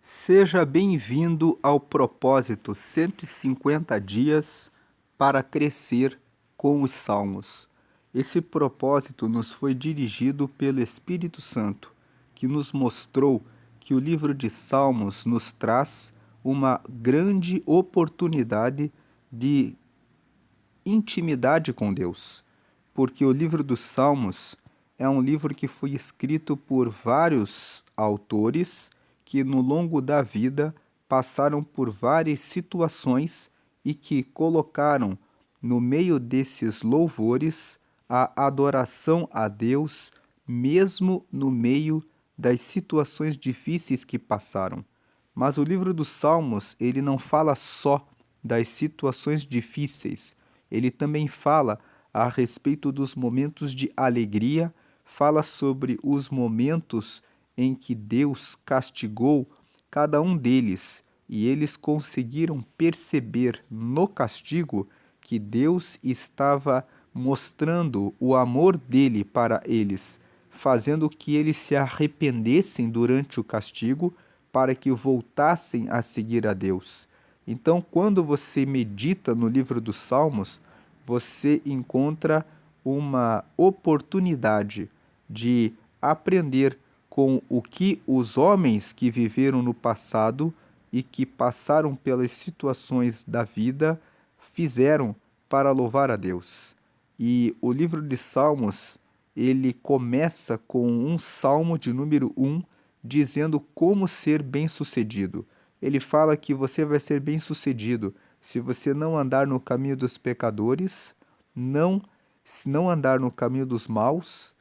Seja bem-vindo ao propósito 150 dias para crescer com os Salmos. Esse propósito nos foi dirigido pelo Espírito Santo, que nos mostrou que o livro de Salmos nos traz uma grande oportunidade de intimidade com Deus, porque o livro dos Salmos é um livro que foi escrito por vários autores que, no longo da vida, passaram por várias situações e que colocaram no meio desses louvores a adoração a Deus, mesmo no meio das situações difíceis que passaram. Mas o livro dos Salmos, ele não fala só das situações difíceis, ele também fala a respeito dos momentos de alegria, fala sobre os momentos em que Deus castigou cada um deles e eles conseguiram perceber no castigo que Deus estava mostrando o amor dele para eles, fazendo que eles se arrependessem durante o castigo para que voltassem a seguir a Deus. Então, quando você medita no livro dos Salmos, você encontra uma oportunidade de aprender com o que os homens que viveram no passado e que passaram pelas situações da vida fizeram para louvar a Deus. E o livro de Salmos, ele começa com um salmo de número 1, dizendo como ser bem-sucedido. Ele fala que você vai ser bem-sucedido se você não andar no caminho dos pecadores, não, não andar no caminho dos maus,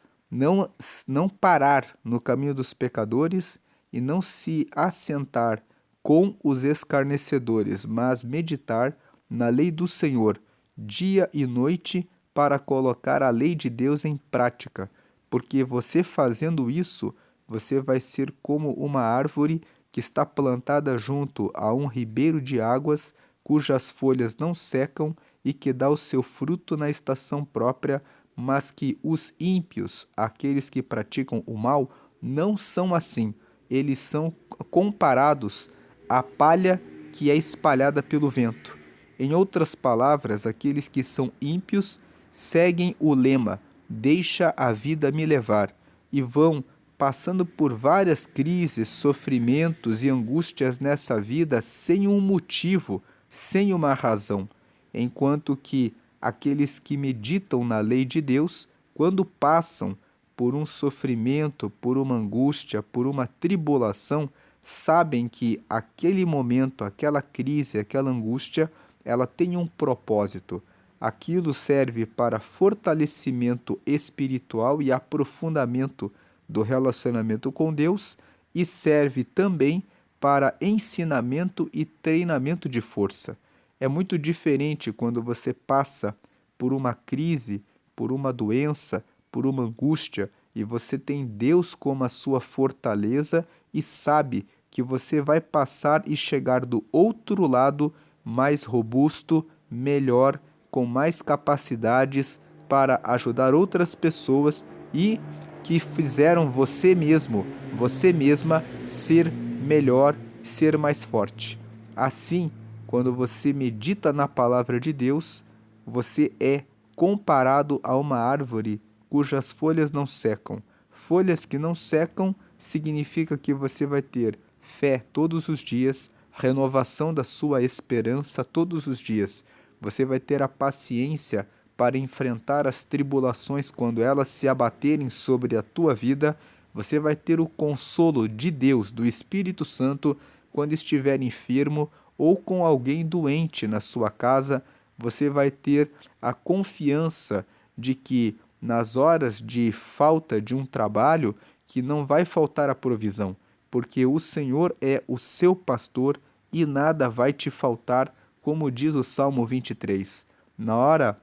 não parar no caminho dos pecadores e não se assentar com os escarnecedores, mas meditar na lei do Senhor dia e noite para colocar a lei de Deus em prática, porque você fazendo isso, você vai ser como uma árvore que está plantada junto a um ribeiro de águas, cujas folhas não secam e que dá o seu fruto na estação própria, mas que os ímpios, aqueles que praticam o mal, não são assim. Eles são comparados à palha que é espalhada pelo vento. Em outras palavras, aqueles que são ímpios seguem o lema: deixa a vida me levar, e vão passando por várias crises, sofrimentos e angústias nessa vida sem um motivo, sem uma razão, enquanto que aqueles que meditam na lei de Deus, quando passam por um sofrimento, por uma angústia, por uma tribulação, sabem que aquele momento, aquela crise, aquela angústia, ela tem um propósito. Aquilo serve para fortalecimento espiritual e aprofundamento do relacionamento com Deus e serve também para ensinamento e treinamento de força. É muito diferente quando você passa por uma crise, por uma doença, por uma angústia e você tem Deus como a sua fortaleza e sabe que você vai passar e chegar do outro lado mais robusto, melhor, com mais capacidades para ajudar outras pessoas e que fizeram você mesmo, você mesma ser melhor, ser mais forte. Assim, quando você medita na palavra de Deus, você é comparado a uma árvore cujas folhas não secam. Folhas que não secam significa que você vai ter fé todos os dias, renovação da sua esperança todos os dias. Você vai ter a paciência para enfrentar as tribulações quando elas se abaterem sobre a tua vida. Você vai ter o consolo de Deus, do Espírito Santo, quando estiver enfermo ou com alguém doente na sua casa. Você vai ter a confiança de que nas horas de falta de um trabalho, que não vai faltar a provisão, porque o Senhor é o seu pastor e nada vai te faltar, como diz o Salmo 23. Na hora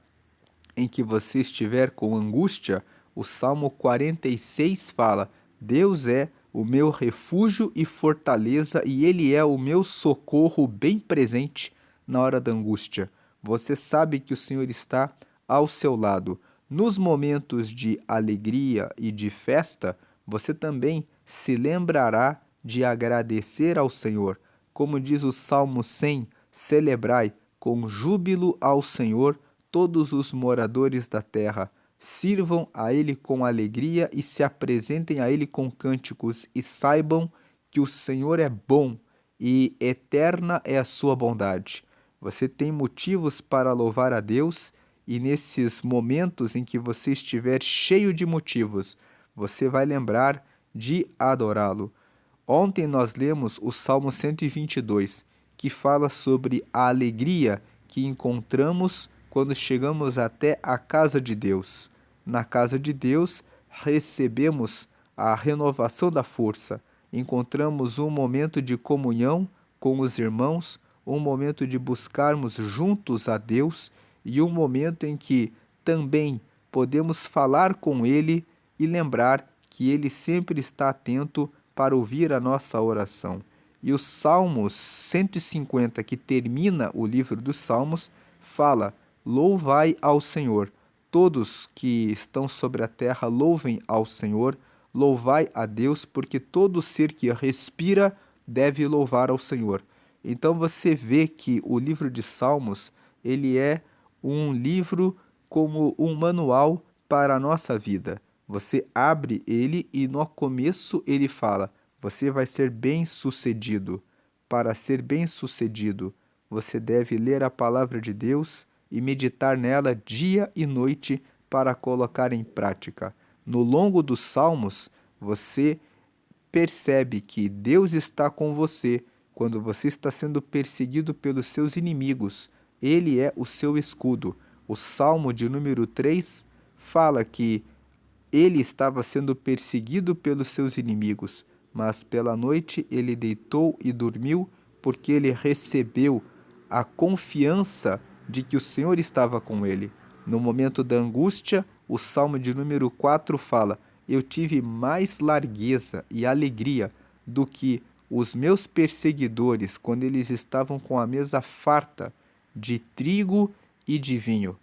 em que você estiver com angústia, o Salmo 46 fala: Deus é o meu refúgio e fortaleza, e Ele é o meu socorro bem presente na hora da angústia. Você sabe que o Senhor está ao seu lado. Nos momentos de alegria e de festa, você também se lembrará de agradecer ao Senhor. Como diz o Salmo 100, celebrai com júbilo ao Senhor todos os moradores da terra. Sirvam a Ele com alegria e se apresentem a Ele com cânticos e saibam que o Senhor é bom e eterna é a sua bondade. Você tem motivos para louvar a Deus e nesses momentos em que você estiver cheio de motivos, você vai lembrar de adorá-lo. Ontem nós lemos o Salmo 122, que fala sobre a alegria que encontramos quando chegamos até a casa de Deus. Na casa de Deus, recebemos a renovação da força, encontramos um momento de comunhão com os irmãos, um momento de buscarmos juntos a Deus e um momento em que também podemos falar com Ele e lembrar que Ele sempre está atento para ouvir a nossa oração. E o Salmos 150, que termina o livro dos Salmos, fala: louvai ao Senhor. Todos que estão sobre a terra louvem ao Senhor, louvai a Deus, porque todo ser que respira deve louvar ao Senhor. Então você vê que o livro de Salmos, ele é um livro como um manual para a nossa vida. Você abre ele e no começo ele fala: você vai ser bem-sucedido. Para ser bem-sucedido, você deve ler a palavra de Deus e meditar nela dia e noite para colocar em prática. No longo dos salmos, você percebe que Deus está com você quando você está sendo perseguido pelos seus inimigos. Ele é o seu escudo. O Salmo de número 3 fala que ele estava sendo perseguido pelos seus inimigos, mas pela noite ele deitou e dormiu, porque ele recebeu a confiança de que o Senhor estava com ele. No momento da angústia, o Salmo de número 4 fala: eu tive mais largueza e alegria do que os meus perseguidores quando eles estavam com a mesa farta de trigo e de vinho,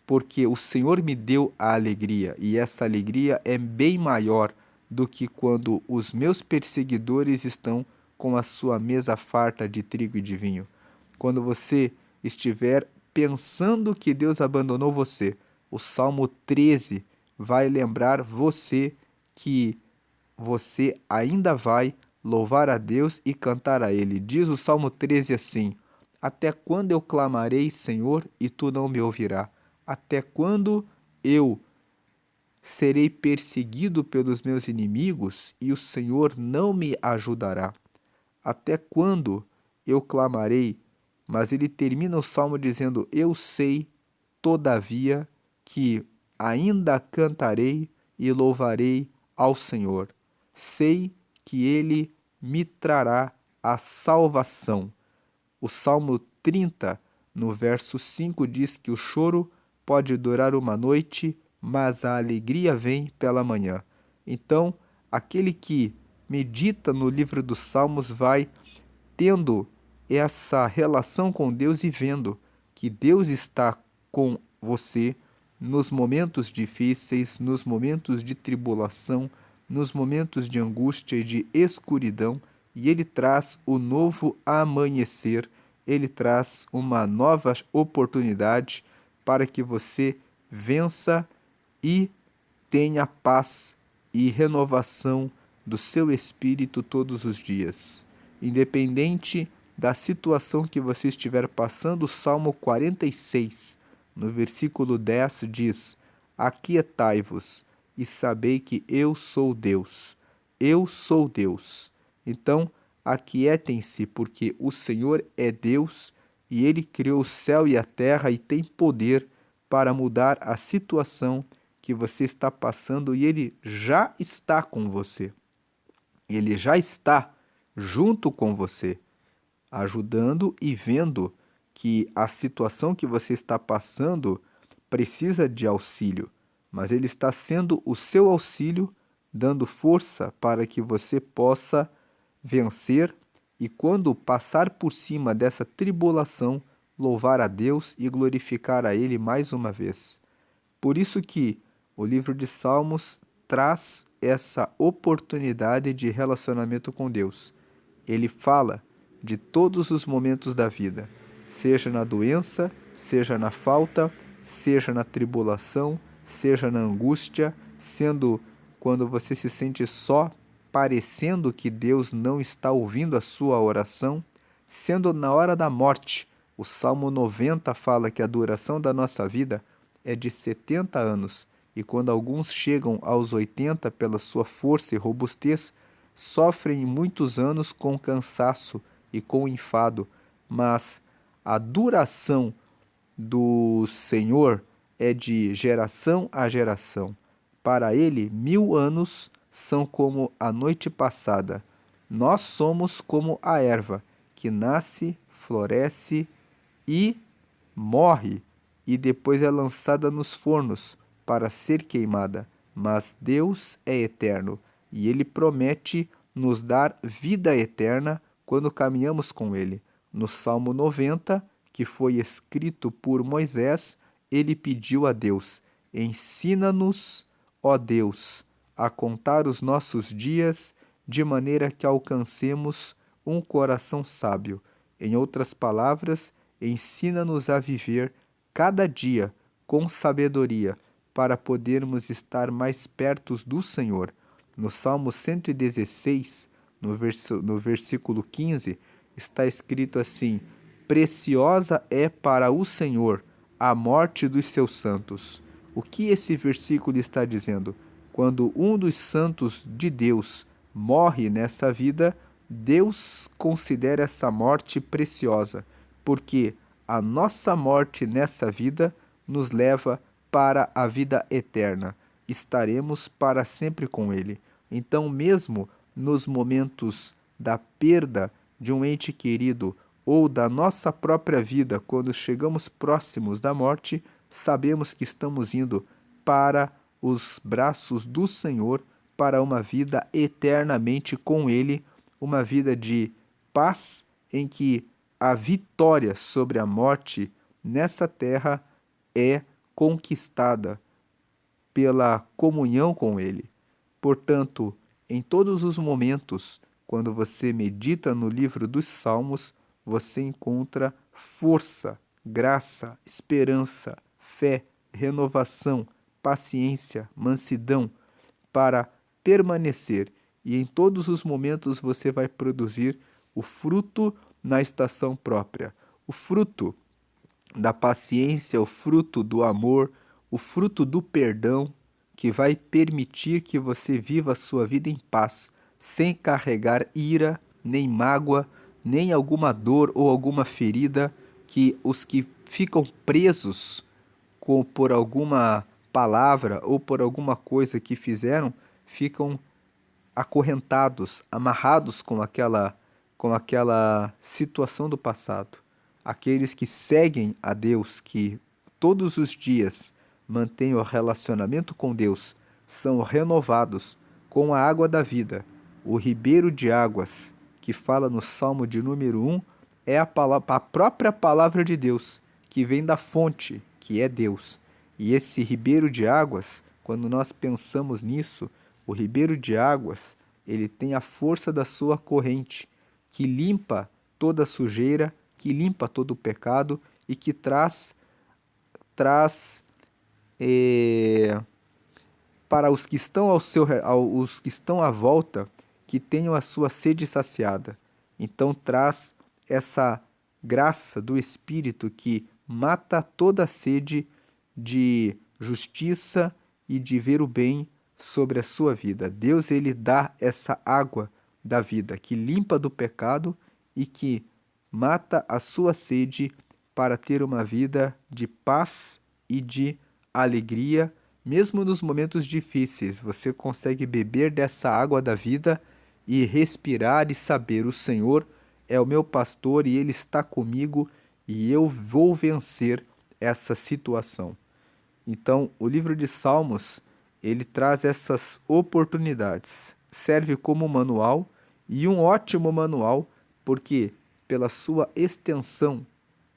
porque o Senhor me deu a alegria, e essa alegria é bem maior do que quando os meus perseguidores estão com a sua mesa farta de trigo e de vinho. Quando você estiver pensando que Deus abandonou você, o Salmo 13 vai lembrar você que você ainda vai louvar a Deus e cantar a Ele. Diz o Salmo 13 assim: até quando eu clamarei, Senhor, e tu não me ouvirás? Até quando eu serei perseguido pelos meus inimigos e o Senhor não me ajudará? Até quando eu clamarei? Mas ele termina o salmo dizendo: eu sei, todavia, que ainda cantarei e louvarei ao Senhor. Sei que ele me trará a salvação. O Salmo 30, no verso 5, diz que o choro pode durar uma noite, mas a alegria vem pela manhã. Então, aquele que medita no livro dos Salmos vai tendo essa relação com Deus e vendo que Deus está com você nos momentos difíceis, nos momentos de tribulação, nos momentos de angústia e de escuridão, e Ele traz o novo amanhecer, Ele traz uma nova oportunidade para que você vença e tenha paz e renovação do seu espírito todos os dias. Independente da situação que você estiver passando, o Salmo 46, no versículo 10, diz: aquietai-vos e sabei que eu sou Deus. Eu sou Deus. Então, aquietem-se, porque o Senhor é Deus e Ele criou o céu e a terra e tem poder para mudar a situação que você está passando e Ele já está com você. Ele já está junto com você, ajudando e vendo que a situação que você está passando precisa de auxílio, mas Ele está sendo o seu auxílio, dando força para que você possa vencer e, quando passar por cima dessa tribulação, louvar a Deus e glorificar a Ele mais uma vez. Por isso que o livro de Salmos traz essa oportunidade de relacionamento com Deus. ele fala de todos os momentos da vida, seja na doença, seja na falta, seja na tribulação, seja na angústia, sendo quando você se sente só, parecendo que Deus não está ouvindo a sua oração, sendo na hora da morte. O Salmo 90 fala que a duração da nossa vida é de 70 anos, e quando alguns chegam aos 80 pela sua força e robustez, sofrem muitos anos com cansaço e com enfado, mas a duração do Senhor é de geração a geração. Para ele, 1000 anos são como a noite passada. Nós somos como a erva, que nasce, floresce e morre, e depois é lançada nos fornos para ser queimada. Mas Deus é eterno, e Ele promete nos dar vida eterna quando caminhamos com Ele. No Salmo 90, que foi escrito por Moisés, ele pediu a Deus: ensina-nos, ó Deus, a contar os nossos dias de maneira que alcancemos um coração sábio. Em outras palavras, ensina-nos a viver cada dia com sabedoria, para podermos estar mais perto do Senhor. No Salmo 116, no versículo 15, está escrito assim: preciosa é para o Senhor a morte dos seus santos. O que esse versículo está dizendo? Quando um dos santos de Deus morre nessa vida, Deus considera essa morte preciosa, porque a nossa morte nessa vida nos leva para a vida eterna. Estaremos para sempre com Ele. Então, mesmo nos momentos da perda de um ente querido ou da nossa própria vida, quando chegamos próximos da morte, sabemos que estamos indo para os braços do Senhor, para uma vida eternamente com Ele, uma vida de paz em que a vitória sobre a morte nessa terra é conquistada pela comunhão com Ele. Portanto, em todos os momentos, quando você medita no livro dos Salmos, você encontra força, graça, esperança, fé, renovação, paciência, mansidão para permanecer. E em todos os momentos você vai produzir o fruto na estação própria. O fruto da paciência, o fruto do amor, o fruto do perdão, que vai permitir que você viva a sua vida em paz, sem carregar ira, nem mágoa, nem alguma dor ou alguma ferida, que os que ficam presos por alguma palavra ou por alguma coisa que fizeram, ficam acorrentados, amarrados com aquela situação do passado. Aqueles que seguem a Deus, que todos os dias mantêm o relacionamento com Deus, são renovados com a água da vida. O ribeiro de águas, que fala no Salmo de número 1, é a própria palavra de Deus, que vem da fonte, que é Deus. E esse ribeiro de águas, quando nós pensamos nisso, o ribeiro de águas, ele tem a força da sua corrente, que limpa toda a sujeira, que limpa todo o pecado e que traz para os que estão os que estão à volta, que tenham a sua sede saciada. Então traz essa graça do Espírito que mata toda a sede de justiça e de ver o bem sobre a sua vida. Deus, ele dá essa água da vida que limpa do pecado e que mata a sua sede para ter uma vida de paz e de alegria, mesmo nos momentos difíceis. Você consegue beber dessa água da vida e respirar e saber: o Senhor é o meu pastor e Ele está comigo e eu vou vencer essa situação. Então, o livro de Salmos, ele traz essas oportunidades. Serve como manual, e um ótimo manual, porque pela sua extensão,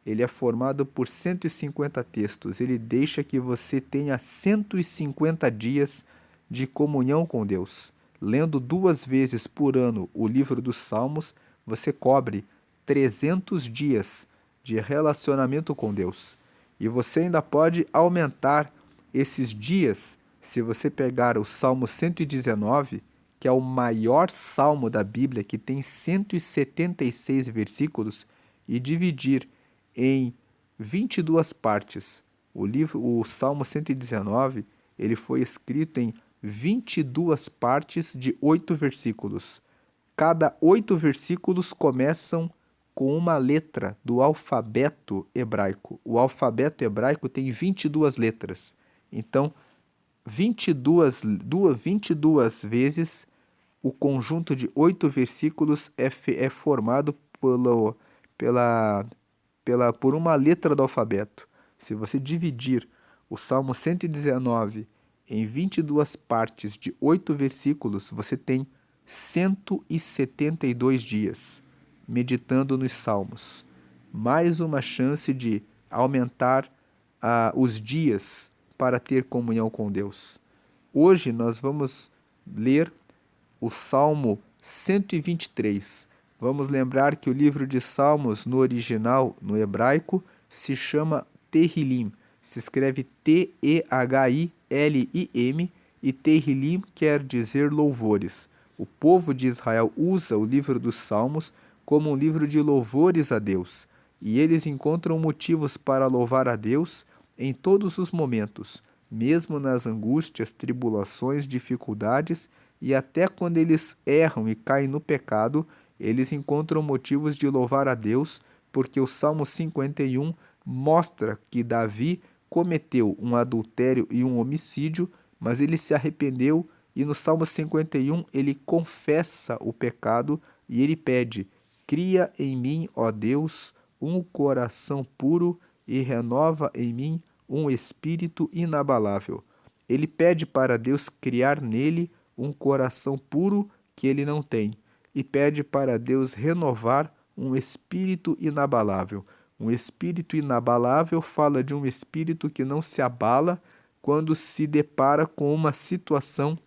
ele é formado por 150 textos. Ele deixa que você tenha 150 dias de comunhão com Deus. Lendo 2 vezes por ano o livro dos Salmos, você cobre 300 dias de relacionamento com Deus. E você ainda pode aumentar esses dias se você pegar o Salmo 119, que é o maior salmo da Bíblia, que tem 176 versículos, e dividir em 22 partes. O Salmo 119, ele foi escrito em 22 partes de 8 versículos. Cada 8 versículos começam com uma letra do alfabeto hebraico. O alfabeto hebraico tem 22 letras. Então, 22 vezes o conjunto de 8 versículos é formado por uma letra do alfabeto. Se você dividir o Salmo 119 em 22 partes de 8 versículos, você tem 172 dias meditando nos Salmos. Mais uma chance de aumentar os dias para ter comunhão com Deus. Hoje nós vamos ler o Salmo 123. Vamos lembrar que o livro de Salmos, no original, no hebraico, se chama Tehillim. Se escreve T-E-H-I-L-I-M e Tehillim quer dizer louvores. O povo de Israel usa o livro dos Salmos como um livro de louvores a Deus. E eles encontram motivos para louvar a Deus em todos os momentos, mesmo nas angústias, tribulações, dificuldades e até quando eles erram e caem no pecado, eles encontram motivos de louvar a Deus, porque o Salmo 51 mostra que Davi cometeu um adultério e um homicídio, mas ele se arrependeu e no Salmo 51 ele confessa o pecado e ele pede: cria em mim, ó Deus, um coração puro e renova em mim um espírito inabalável. Ele pede para Deus criar nele um coração puro que ele não tem e pede para Deus renovar um espírito inabalável. Um espírito inabalável fala de um espírito que não se abala quando se depara com uma situação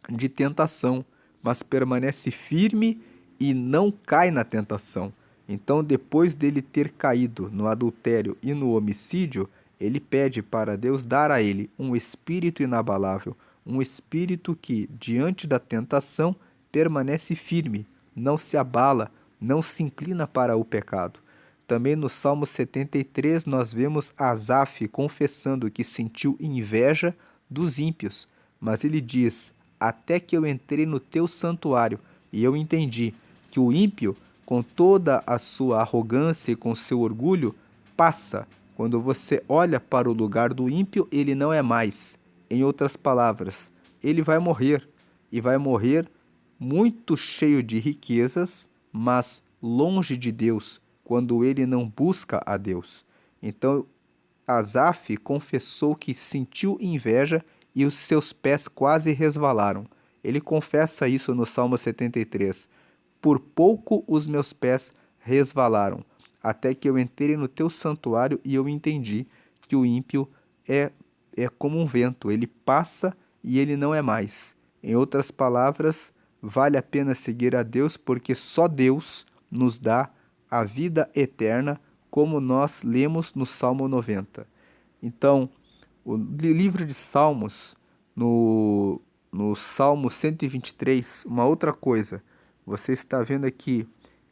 de tentação, mas permanece firme e não cai na tentação. Então, depois dele ter caído no adultério e no homicídio, ele pede para Deus dar a ele um espírito inabalável, um espírito que, diante da tentação, permanece firme, não se abala, não se inclina para o pecado. Também no Salmo 73 nós vemos Asaf confessando que sentiu inveja dos ímpios, mas ele diz: até que eu entrei no teu santuário e eu entendi que o ímpio, com toda a sua arrogância e com seu orgulho, passa. Quando você olha para o lugar do ímpio, ele não é mais. Em outras palavras, ele vai morrer, e vai morrer muito cheio de riquezas, mas longe de Deus, quando ele não busca a Deus. Então, Asaf confessou que sentiu inveja e os seus pés quase resvalaram. Ele confessa isso no Salmo 73. Por pouco os meus pés resvalaram, até que eu entrei no teu santuário e eu entendi que o ímpio é como um vento, ele passa e ele não é mais. Em outras palavras, vale a pena seguir a Deus porque só Deus nos dá a vida eterna, como nós lemos no Salmo 90. Então, o livro de Salmos, no Salmo 123, uma outra coisa, você está vendo aqui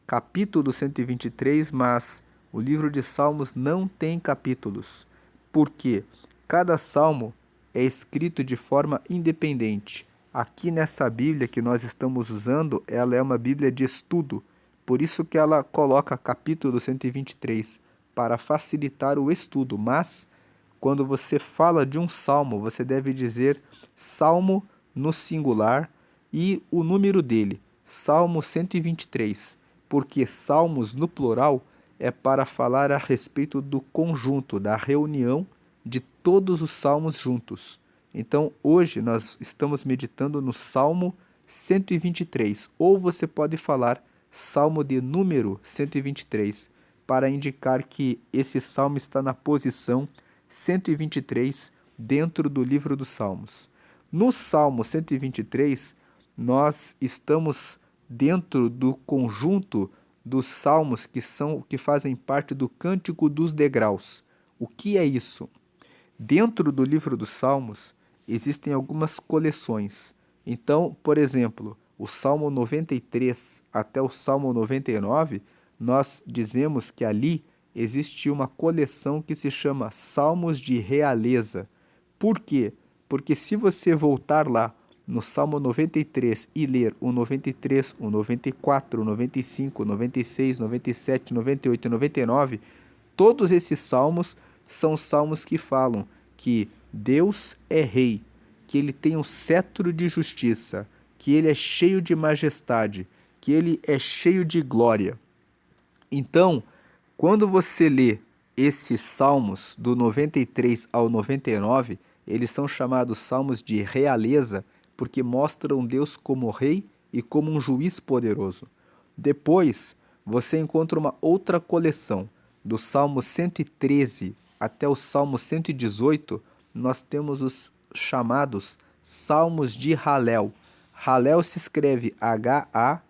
capítulo 123, mas o livro de Salmos não tem capítulos. Por quê? Cada salmo é escrito de forma independente. Aqui nessa Bíblia que nós estamos usando, ela é uma Bíblia de estudo. Por isso que ela coloca capítulo 123, para facilitar o estudo. Mas, quando você fala de um salmo, você deve dizer salmo no singular e o número dele, Salmo 123, porque salmos no plural é para falar a respeito do conjunto, da reunião de todos os salmos juntos. Então, hoje nós estamos meditando no Salmo 123, ou você pode falar Salmo de número 123, para indicar que esse salmo está na posição 123 dentro do livro dos Salmos. No Salmo 123, nós estamos dentro do conjunto dos salmos que fazem parte do Cântico dos Degraus. O que é isso? Dentro do livro dos Salmos existem algumas coleções. Então, por exemplo, o Salmo 93 até o Salmo 99, nós dizemos que ali existe uma coleção que se chama Salmos de Realeza. Por quê? Porque se você voltar lá no Salmo 93 e ler o 93, o 94, o 95, o 96, 97, 98 e 99, todos esses salmos são salmos que falam que Deus é rei, que ele tem um cetro de justiça, que ele é cheio de majestade, que ele é cheio de glória. Então, quando você lê esses salmos do 93 ao 99, eles são chamados salmos de realeza porque mostram Deus como rei e como um juiz poderoso. Depois, você encontra uma outra coleção, do Salmo 113 até o Salmo 118, nós temos os chamados Salmos de Halel. Halel se escreve H-A-L-L-E-L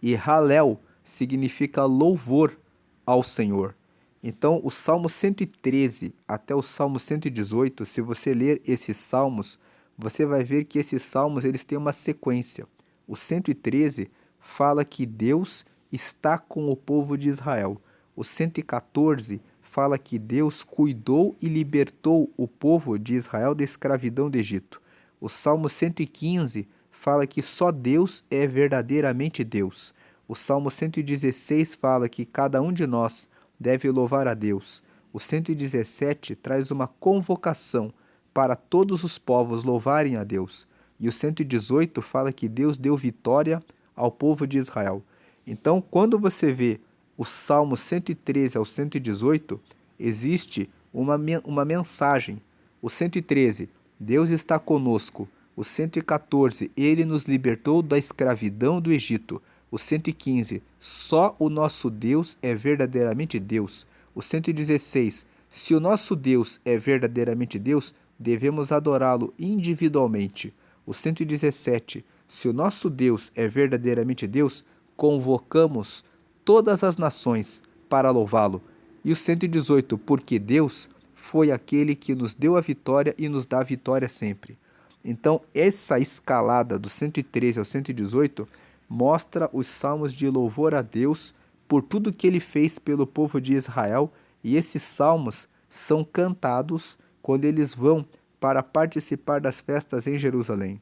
e Halel significa louvor ao Senhor. Então, o Salmo 113 até o Salmo 118, se você ler esses salmos, você vai ver que esses salmos eles têm uma sequência. O 113 fala que Deus está com o povo de Israel. O 114 fala que Deus cuidou e libertou o povo de Israel da escravidão do Egito. O Salmo 115 fala que só Deus é verdadeiramente Deus. O Salmo 116 fala que cada um de nós deve louvar a Deus. O 117 traz uma convocação para todos os povos louvarem a Deus. E o 118 fala que Deus deu vitória ao povo de Israel. Então, quando você vê o Salmo 113 ao 118, existe uma mensagem. O 113, Deus está conosco. O 114, Ele nos libertou da escravidão do Egito. O 115, só o nosso Deus é verdadeiramente Deus. O 116, se o nosso Deus é verdadeiramente Deus, devemos adorá-lo individualmente. O 117, se o nosso Deus é verdadeiramente Deus, convocamos todas as nações para louvá-lo. E o 118, porque Deus foi aquele que nos deu a vitória e nos dá a vitória sempre. Então, essa escalada do 113 ao 118 mostra os salmos de louvor a Deus por tudo que ele fez pelo povo de Israel, e esses salmos são cantados quando eles vão para participar das festas em Jerusalém.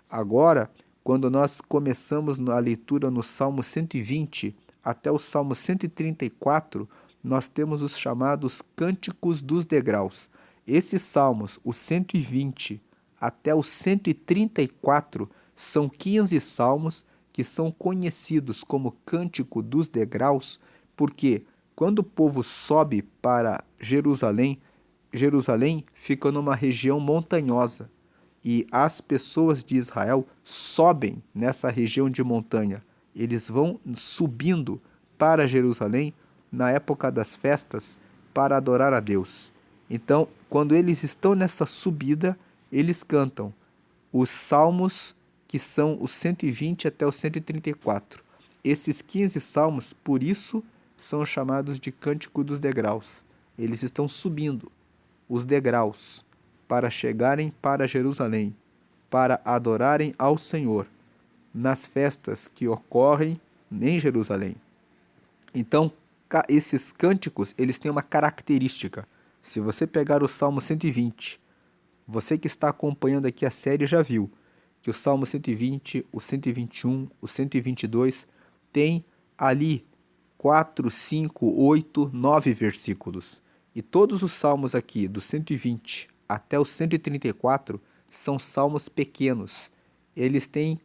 Agora, quando nós começamos a leitura no Salmo 120 até o Salmo 134, nós temos os chamados Cânticos dos Degraus. Esses salmos, o 120 até o 134, são 15 salmos que são conhecidos como Cântico dos Degraus, porque quando o povo sobe para Jerusalém, Jerusalém fica numa região montanhosa e as pessoas de Israel sobem nessa região de montanha. Eles vão subindo para Jerusalém na época das festas para adorar a Deus. Então, quando eles estão nessa subida, eles cantam os salmos que são os 120 até o 134. Esses 15 salmos, por isso, são chamados de Cântico dos Degraus. Eles estão subindo os degraus para chegarem para Jerusalém, para adorarem ao Senhor nas festas que ocorrem em Jerusalém. Então, esses cânticos, eles têm uma característica. Se você pegar o Salmo 120, você que está acompanhando aqui a série já viu que o Salmo 120, o 121, o 122 tem ali 4, 5, 8, 9 versículos. E todos os salmos aqui, do 120 até o 134, são salmos pequenos. Eles têm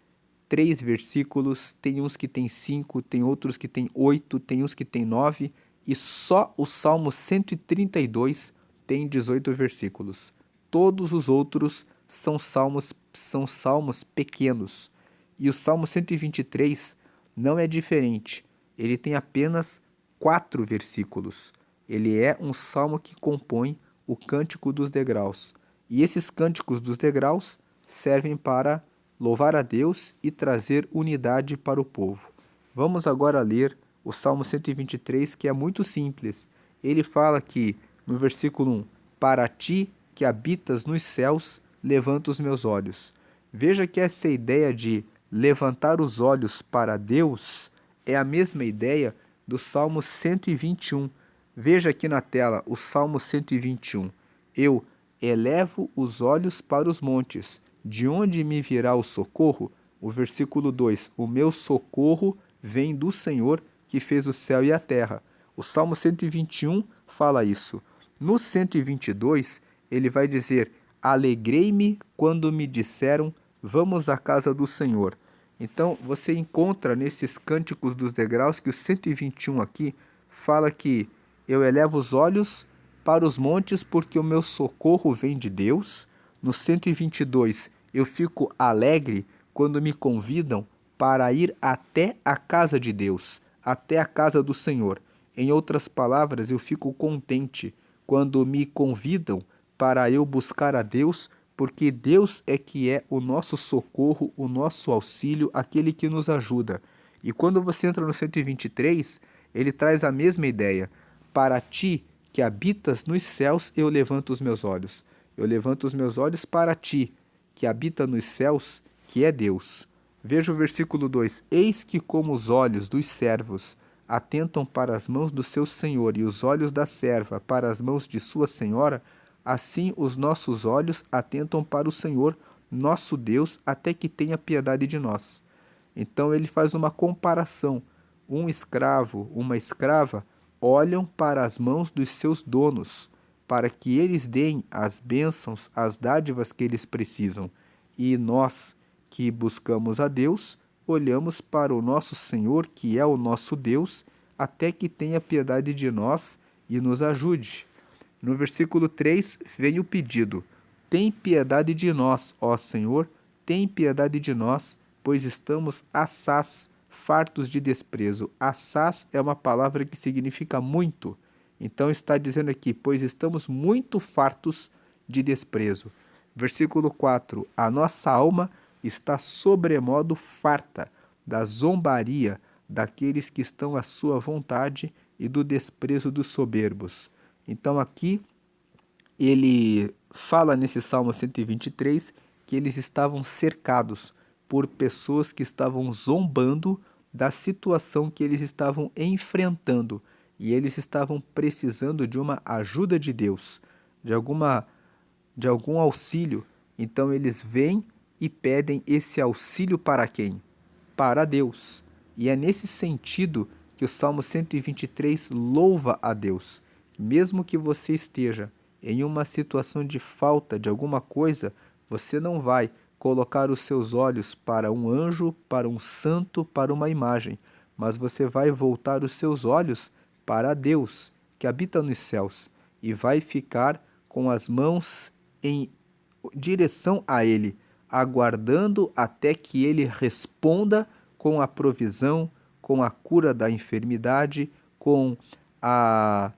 3 versículos, tem uns que tem 5, tem outros que tem 8, tem uns que tem 9, e só o Salmo 132 tem 18 versículos. Todos os outros são salmos pequenos. E o Salmo 123 não é diferente. Ele tem apenas 4 versículos. Ele é um salmo que compõe o Cântico dos Degraus. E esses Cânticos dos Degraus servem para louvar a Deus e trazer unidade para o povo. Vamos agora ler o Salmo 123, que é muito simples. Ele fala que, no versículo 1, para ti que habitas nos céus, levanto os meus olhos. Veja que essa ideia de levantar os olhos para Deus é a mesma ideia do Salmo 121. Veja aqui na tela o Salmo 121. Eu elevo os olhos para os montes. De onde me virá o socorro? O versículo 2. O meu socorro vem do Senhor que fez o céu e a terra. O Salmo 121 fala isso. No 122, ele vai dizer: alegrei-me quando me disseram, vamos à casa do Senhor. Então, você encontra nesses cânticos dos degraus que o 121 aqui fala que eu elevo os olhos para os montes porque o meu socorro vem de Deus. No 122, eu fico alegre quando me convidam para ir até a casa de Deus, até a casa do Senhor. Em outras palavras, eu fico contente quando me convidam para eu buscar a Deus, porque Deus é que é o nosso socorro, o nosso auxílio, aquele que nos ajuda. E quando você entra no 123, ele traz a mesma ideia. Para ti, que habitas nos céus, eu levanto os meus olhos. Eu levanto os meus olhos para ti, que habita nos céus, que é Deus. Veja o versículo 2. Eis que como os olhos dos servos atentam para as mãos do seu senhor e os olhos da serva para as mãos de sua senhora, assim os nossos olhos atentam para o Senhor, nosso Deus, até que tenha piedade de nós. Então ele faz uma comparação. Um escravo, uma escrava, olham para as mãos dos seus donos, para que eles deem as bênçãos, as dádivas que eles precisam. E nós, que buscamos a Deus, olhamos para o nosso Senhor, que é o nosso Deus, até que tenha piedade de nós e nos ajude. No versículo 3 vem o pedido: tem piedade de nós, ó Senhor, tem piedade de nós, pois estamos assaz, fartos de desprezo. Assaz é uma palavra que significa muito. Então está dizendo aqui, pois estamos muito fartos de desprezo. Versículo 4, a nossa alma está sobremodo farta da zombaria daqueles que estão à sua vontade e do desprezo dos soberbos. Então aqui ele fala nesse Salmo 123 que eles estavam cercados por pessoas que estavam zombando da situação que eles estavam enfrentando e eles estavam precisando de uma ajuda de Deus, de algum auxílio. Então eles vêm e pedem esse auxílio para quem? Para Deus. E é nesse sentido que o Salmo 123 louva a Deus. Mesmo que você esteja em uma situação de falta de alguma coisa, você não vai colocar os seus olhos para um anjo, para um santo, para uma imagem, mas você vai voltar os seus olhos para Deus, que habita nos céus, e vai ficar com as mãos em direção a Ele, aguardando até que Ele responda com a provisão, com a cura da enfermidade, com a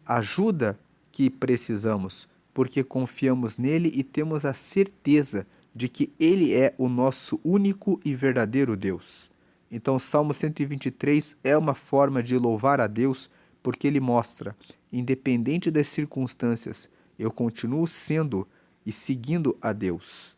ajuda que precisamos, porque confiamos nele e temos a certeza de que ele é o nosso único e verdadeiro Deus. Então, o Salmo 123 é uma forma de louvar a Deus, porque ele mostra, independente das circunstâncias, eu continuo sendo e seguindo a Deus.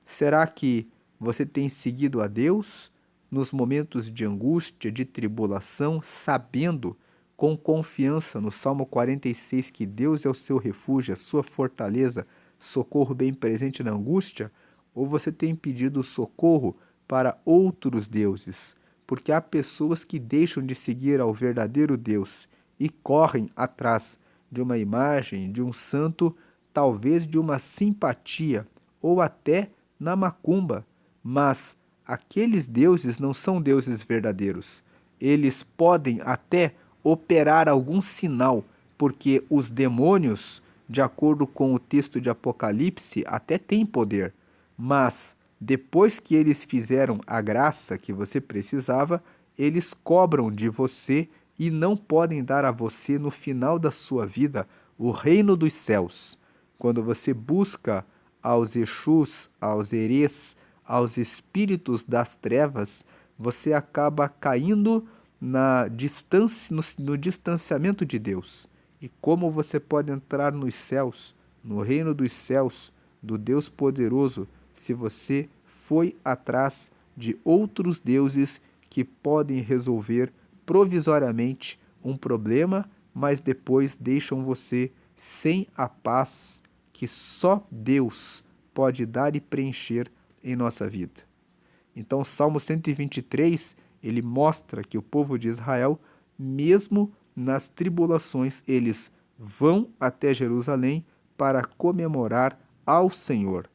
Será que você tem seguido a Deus nos momentos de angústia, de tribulação, sabendo com confiança no Salmo 46 que Deus é o seu refúgio, a sua fortaleza, socorro bem presente na angústia? Ou você tem pedido socorro para outros deuses? Porque há pessoas que deixam de seguir ao verdadeiro Deus e correm atrás de uma imagem, de um santo, talvez de uma simpatia ou até na macumba, mas aqueles deuses não são deuses verdadeiros. Eles podem até operar algum sinal, porque os demônios, de acordo com o texto de Apocalipse, até têm poder, mas depois que eles fizeram a graça que você precisava, eles cobram de você e não podem dar a você no final da sua vida o reino dos céus. Quando você busca aos Exus, aos Erês, aos espíritos das trevas, você acaba caindo na distância, no distanciamento de Deus. E como você pode entrar nos céus, no reino dos céus, do Deus poderoso, se você foi atrás de outros deuses que podem resolver provisoriamente um problema, mas depois deixam você sem a paz que só Deus pode dar e preencher em nossa vida. Então, o Salmo 123, ele mostra que o povo de Israel, mesmo nas tribulações, eles vão até Jerusalém para comemorar ao Senhor.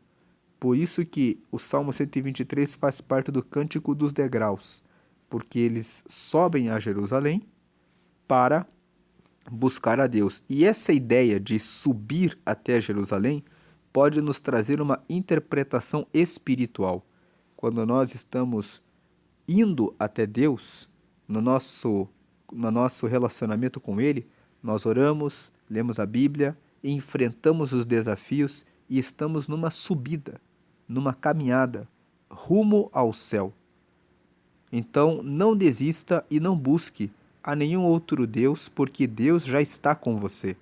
Por isso que o Salmo 123 faz parte do Cântico dos Degraus, porque eles sobem a Jerusalém para buscar a Deus. E essa ideia de subir até Jerusalém pode nos trazer uma interpretação espiritual. Quando nós estamos indo até Deus, no nosso relacionamento com Ele, nós oramos, lemos a Bíblia, enfrentamos os desafios e estamos numa subida, numa caminhada rumo ao céu. Então, não desista e não busque a nenhum outro Deus, porque Deus já está com você.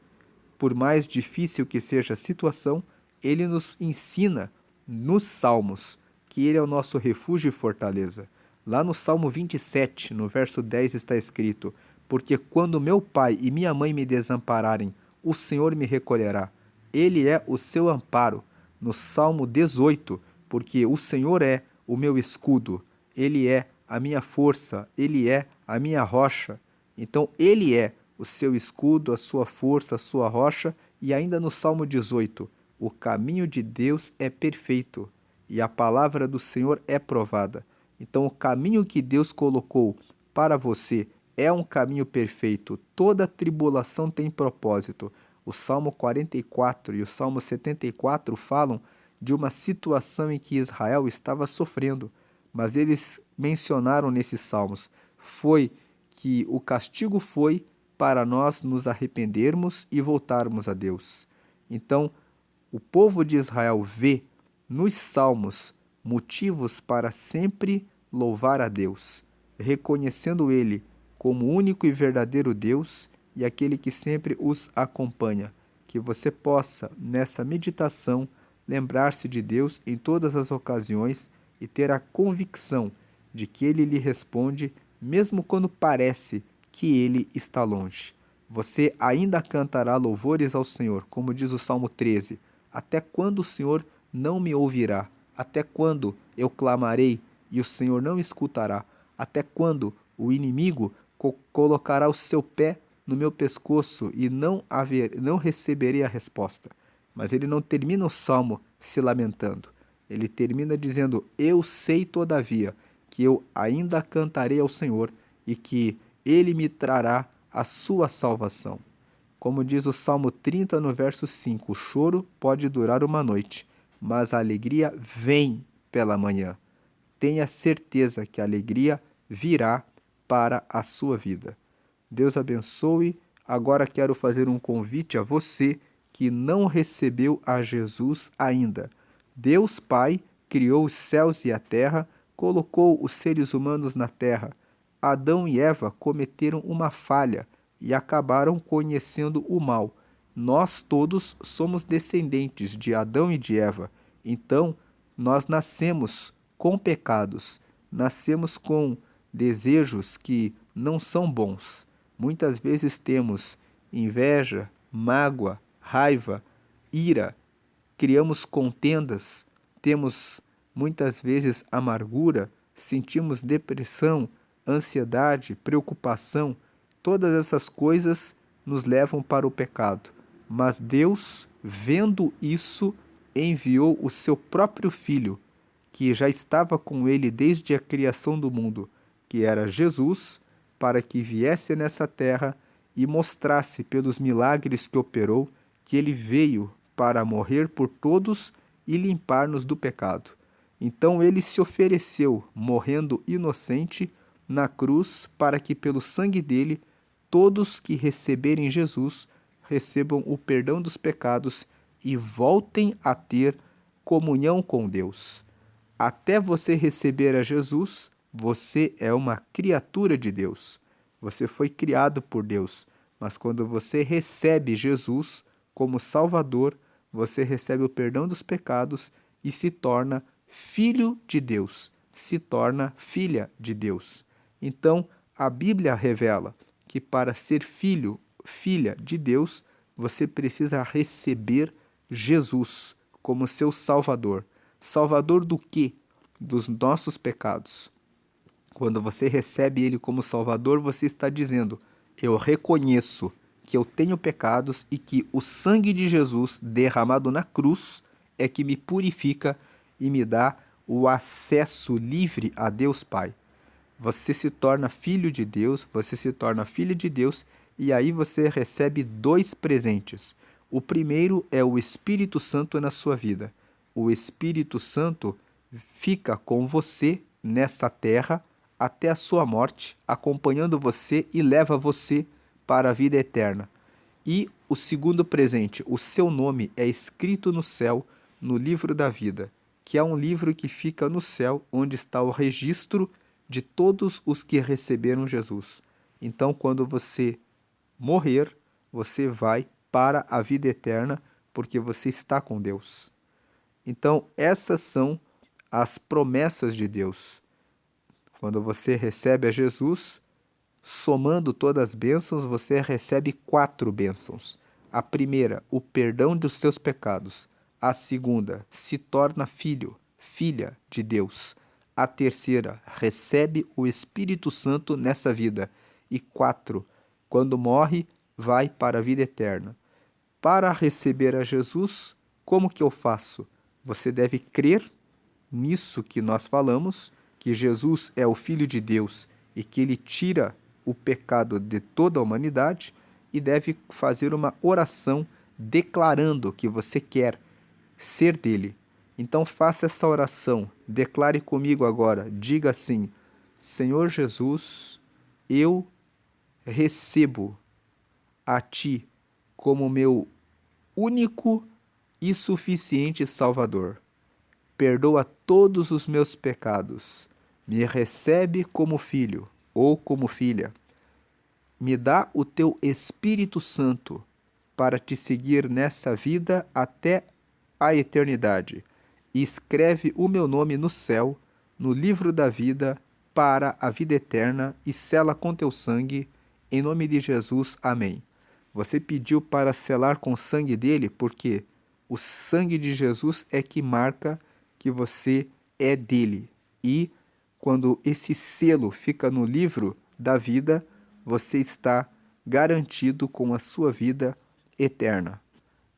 Por mais difícil que seja a situação, Ele nos ensina nos Salmos que Ele é o nosso refúgio e fortaleza. Lá no Salmo 27, no verso 10, está escrito: porque quando meu pai e minha mãe me desampararem, o Senhor me recolherá. Ele é o seu amparo. No Salmo 18, porque o Senhor é o meu escudo, Ele é a minha força, Ele é a minha rocha. Então, Ele é o seu escudo, a sua força, a sua rocha. E ainda no Salmo 18, o caminho de Deus é perfeito e a palavra do Senhor é provada. Então, o caminho que Deus colocou para você é um caminho perfeito. Toda tribulação tem propósito. O Salmo 44 e o Salmo 74 falam de uma situação em que Israel estava sofrendo, mas eles mencionaram nesses salmos foi que o castigo foi para nós nos arrependermos e voltarmos a Deus. Então, o povo de Israel vê nos salmos motivos para sempre louvar a Deus, reconhecendo Ele como o único e verdadeiro Deus e aquele que sempre os acompanha. Que você possa, nessa meditação, lembrar-se de Deus em todas as ocasiões e ter a convicção de que Ele lhe responde, mesmo quando parece que Ele está longe. Você ainda cantará louvores ao Senhor, como diz o Salmo 13. Até quando o Senhor não me ouvirá? Até quando eu clamarei e o Senhor não escutará? Até quando o inimigo colocará o seu pé no meu pescoço e não receberei a resposta? Mas ele não termina o salmo se lamentando. Ele termina dizendo: eu sei todavia que eu ainda cantarei ao Senhor e que ele me trará a sua salvação. Como diz o Salmo 30 no verso 5, o choro pode durar uma noite, mas a alegria vem pela manhã. Tenha certeza que a alegria virá para a sua vida. Deus abençoe. Agora quero fazer um convite a você que não recebeu a Jesus ainda. Deus Pai criou os céus e a terra, colocou os seres humanos na terra. Adão e Eva cometeram uma falha e acabaram conhecendo o mal. Nós todos somos descendentes de Adão e de Eva. Então, nós nascemos com pecados, nascemos com desejos que não são bons. Muitas vezes temos inveja, mágoa, raiva, ira, criamos contendas, temos muitas vezes amargura, sentimos depressão, ansiedade, preocupação. Todas essas coisas nos levam para o pecado. Mas Deus, vendo isso, enviou o seu próprio Filho, que já estava com ele desde a criação do mundo, que era Jesus, para que viesse nessa terra e mostrasse pelos milagres que operou que ele veio para morrer por todos e limpar-nos do pecado. Então ele se ofereceu, morrendo inocente, na cruz, para que pelo sangue dele todos que receberem Jesus recebam o perdão dos pecados e voltem a ter comunhão com Deus. Até você receber a Jesus, você é uma criatura de Deus. Você foi criado por Deus. Mas quando você recebe Jesus como Salvador, você recebe o perdão dos pecados e se torna filho de Deus, se torna filha de Deus. Então, a Bíblia revela que para ser filho, filha de Deus, você precisa receber Jesus como seu Salvador. Salvador do quê? Dos nossos pecados. Quando você recebe Ele como Salvador, você está dizendo: eu reconheço que eu tenho pecados e que o sangue de Jesus derramado na cruz é que me purifica e me dá o acesso livre a Deus Pai. Você se torna filho de Deus, você se torna filha de Deus e aí você recebe dois presentes. O primeiro é o Espírito Santo na sua vida. O Espírito Santo fica com você nessa terra até a sua morte, acompanhando você e leva você para a vida eterna. E o segundo presente, o seu nome é escrito no céu, no livro da vida, que é um livro que fica no céu, onde está o registro de todos os que receberam Jesus. Então, quando você morrer, você vai para a vida eterna, porque você está com Deus. Então, essas são as promessas de Deus. Quando você recebe a Jesus, somando todas as bênçãos, você recebe 4 bênçãos. A primeira, o perdão dos seus pecados. A segunda, se torna filho, filha de Deus. A terceira, recebe o Espírito Santo nessa vida. E 4, quando morre, vai para a vida eterna. Para receber a Jesus, como que eu faço? Você deve crer nisso que nós falamos, que Jesus é o Filho de Deus e que ele tira o pecado de toda a humanidade, e deve fazer uma oração declarando que você quer ser dele. Então faça essa oração, declare comigo agora, diga assim: Senhor Jesus, eu recebo a ti como meu único e suficiente Salvador. Perdoa todos os meus pecados. Me recebe como filho ou como filha. Me dá o teu Espírito Santo para te seguir nessa vida até a eternidade. E escreve o meu nome no céu, no livro da vida, para a vida eterna e sela com teu sangue. Em nome de Jesus, amém. Você pediu para selar com o sangue dele porque o sangue de Jesus é que marca que você é dele. E quando esse selo fica no livro da vida, você está garantido com a sua vida eterna.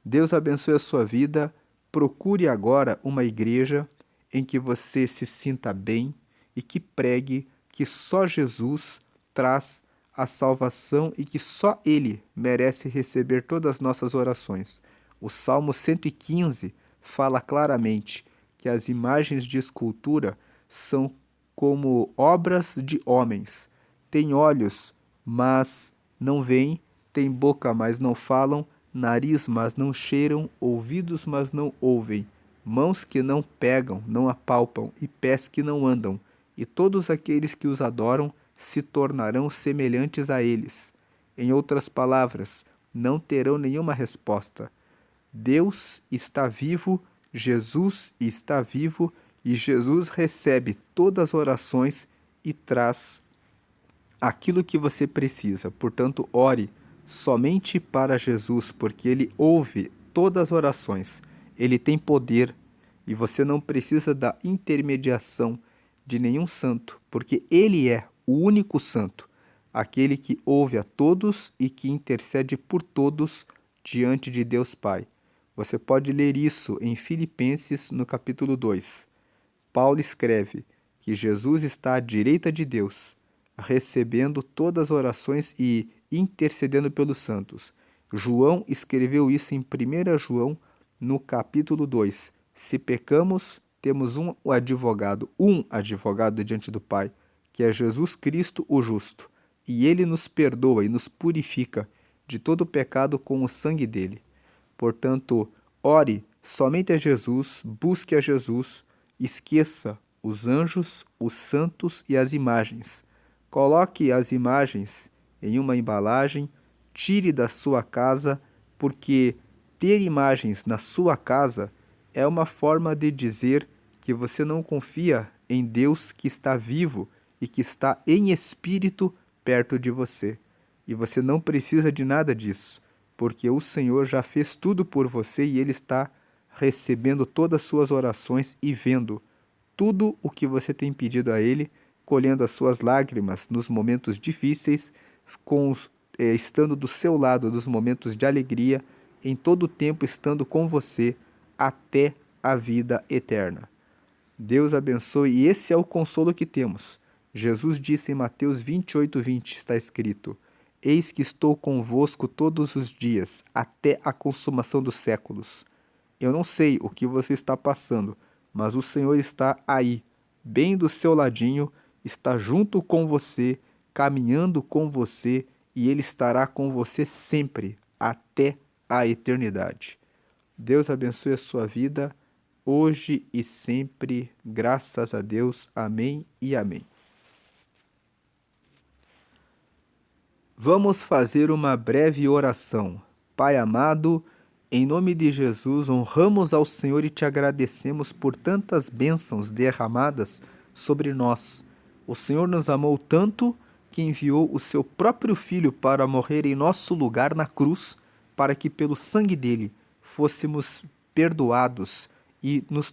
Deus abençoe a sua vida. Procure agora uma igreja em que você se sinta bem e que pregue que só Jesus traz a salvação e que só Ele merece receber todas as nossas orações. O Salmo 115 fala claramente que as imagens de escultura são como obras de homens. Têm olhos, mas não veem, têm boca, mas não falam, nariz, mas não cheiram, ouvidos, mas não ouvem, mãos que não pegam, não apalpam, e pés que não andam, e todos aqueles que os adoram se tornarão semelhantes a eles. Em outras palavras, não terão nenhuma resposta. Deus está vivo, Jesus está vivo, e Jesus recebe todas as orações e traz aquilo que você precisa. Portanto, ore somente para Jesus, porque Ele ouve todas as orações. Ele tem poder e você não precisa da intermediação de nenhum santo, porque Ele é o único santo, aquele que ouve a todos e que intercede por todos diante de Deus Pai. Você pode ler isso em Filipenses, no capítulo 2. Paulo escreve que Jesus está à direita de Deus, recebendo todas as orações e intercedendo pelos santos. João escreveu isso em 1 João, no capítulo 2. Se pecamos, temos um advogado diante do Pai, que é Jesus Cristo o justo, e ele nos perdoa e nos purifica de todo pecado com o sangue dele. Portanto, ore somente a Jesus, busque a Jesus, Esqueça os anjos, os santos e as imagens. Coloque as imagens em uma embalagem, tire da sua casa, porque ter imagens na sua casa é uma forma de dizer que você não confia em Deus que está vivo e que está em espírito perto de você. E você não precisa de nada disso, porque o Senhor já fez tudo por você e Ele está recebendo todas as suas orações e vendo tudo o que você tem pedido a Ele, colhendo as suas lágrimas nos momentos difíceis, estando do seu lado nos momentos de alegria, em todo o tempo estando com você até a vida eterna. Deus abençoe, e esse é o consolo que temos. Jesus disse em Mateus 28:20, está escrito: Eis que estou convosco todos os dias, até a consumação dos séculos. Eu não sei o que você está passando, mas o Senhor está aí, bem do seu ladinho, está junto com você, caminhando com você, e Ele estará com você sempre, até a eternidade. Deus abençoe a sua vida, hoje e sempre, graças a Deus. Amém e amém. Vamos fazer uma breve oração. Pai amado, em nome de Jesus, honramos ao Senhor e te agradecemos por tantas bênçãos derramadas sobre nós. O Senhor nos amou tanto que enviou o seu próprio Filho para morrer em nosso lugar na cruz, para que pelo sangue dele fôssemos perdoados e nos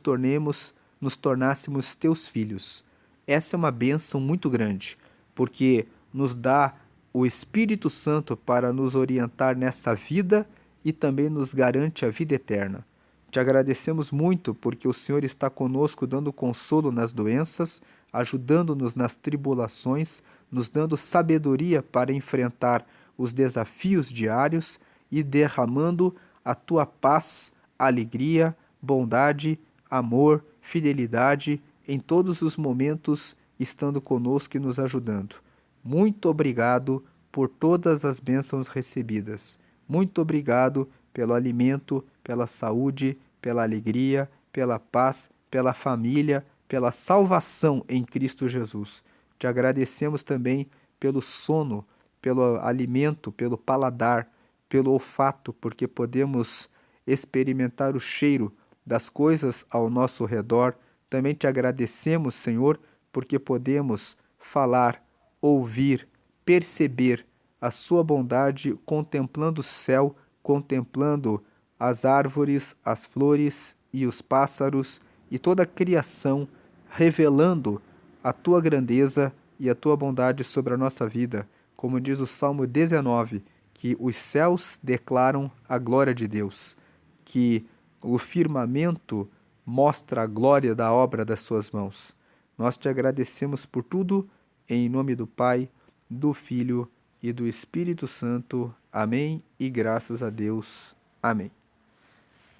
tornássemos teus filhos. Essa é uma bênção muito grande, porque nos dá o Espírito Santo para nos orientar nessa vida e também nos garante a vida eterna. Te agradecemos muito porque o Senhor está conosco dando consolo nas doenças, ajudando-nos nas tribulações, nos dando sabedoria para enfrentar os desafios diários e derramando a tua paz, alegria, bondade, amor, fidelidade em todos os momentos, estando conosco e nos ajudando. Muito obrigado por todas as bênçãos recebidas. Muito obrigado pelo alimento, pela saúde, pela alegria, pela paz, pela família, pela salvação em Cristo Jesus. Te agradecemos também pelo sono, pelo alimento, pelo paladar, pelo olfato, porque podemos experimentar o cheiro das coisas ao nosso redor. Também te agradecemos, Senhor, porque podemos falar, ouvir, perceber a sua bondade, contemplando o céu, contemplando as árvores, as flores e os pássaros e toda a criação, revelando a tua grandeza e a tua bondade sobre a nossa vida, como diz o Salmo 19, que os céus declaram a glória de Deus, que o firmamento mostra a glória da obra das suas mãos. Nós te agradecemos por tudo, em nome do Pai, do Filho e do Espírito Santo. Amém e graças a Deus. Amém.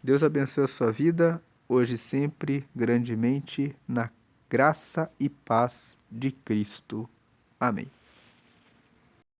Deus abençoe a sua vida, hoje e sempre, grandemente, na graça e paz de Cristo. Amém.